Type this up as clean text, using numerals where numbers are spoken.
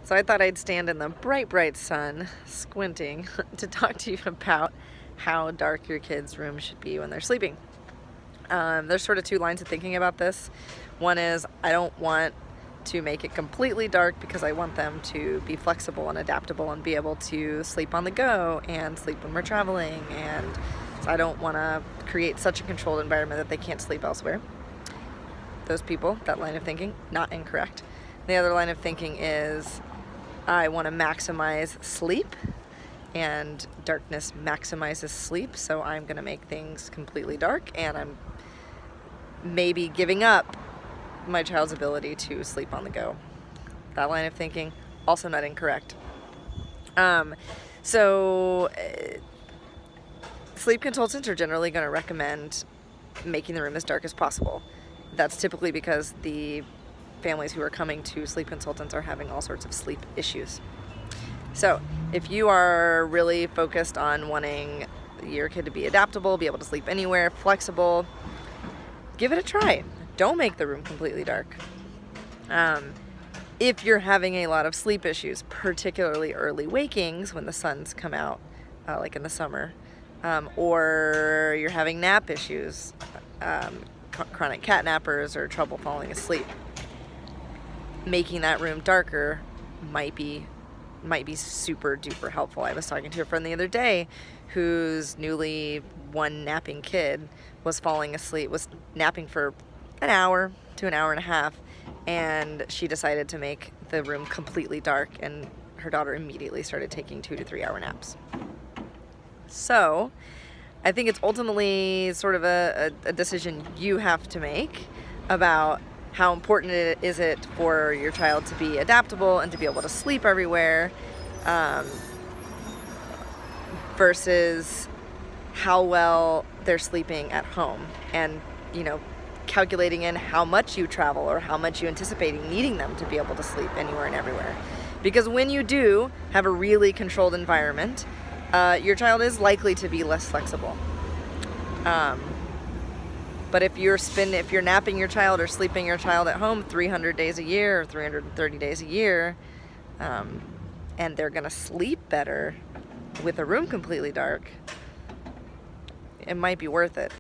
So I thought I'd stand in the bright, bright sun, squinting, to talk to you about how dark your kids' room should be when they're sleeping. There's sort of two lines of thinking about this. One is I don't want to make it completely dark because I want them to be flexible and adaptable and be able to sleep on the go and sleep when we're traveling, and so I don't want to create such a controlled environment that they can't sleep elsewhere. Those people, that line of thinking, not incorrect. The other line of thinking is I want to maximize sleep, and darkness maximizes sleep, so I'm going to make things completely dark, and I'm maybe giving up my child's ability to sleep on the go. That line of thinking, also not incorrect. Sleep consultants are generally going to recommend making the room as dark as possible. That's typically because the families who are coming to sleep consultants are having all sorts of sleep issues. So if you are really focused on wanting your kid to be adaptable, be able to sleep anywhere, flexible, give it a try. Don't make the room completely dark. If you're having a lot of sleep issues, particularly early wakings when the suns come out, like in the summer, or you're having nap issues, chronic cat nappers or trouble falling asleep, making that room darker might be super duper helpful. I was talking to a friend the other day whose newly one napping kid was napping for an hour to an hour and a half, and she decided to make the room completely dark, and her daughter immediately started taking 2 to 3 hour naps. So I think it's ultimately sort of a decision you have to make about how important is it for your child to be adaptable and to be able to sleep everywhere, versus how well they're sleeping at home, and calculating in how much you travel or how much you anticipating needing them to be able to sleep anywhere and everywhere. Because when you do have a really controlled environment, your child is likely to be less flexible. But if you're napping your child or sleeping your child at home 300 days a year or 330 days a year, and they're going to sleep better with a room completely dark, it might be worth it.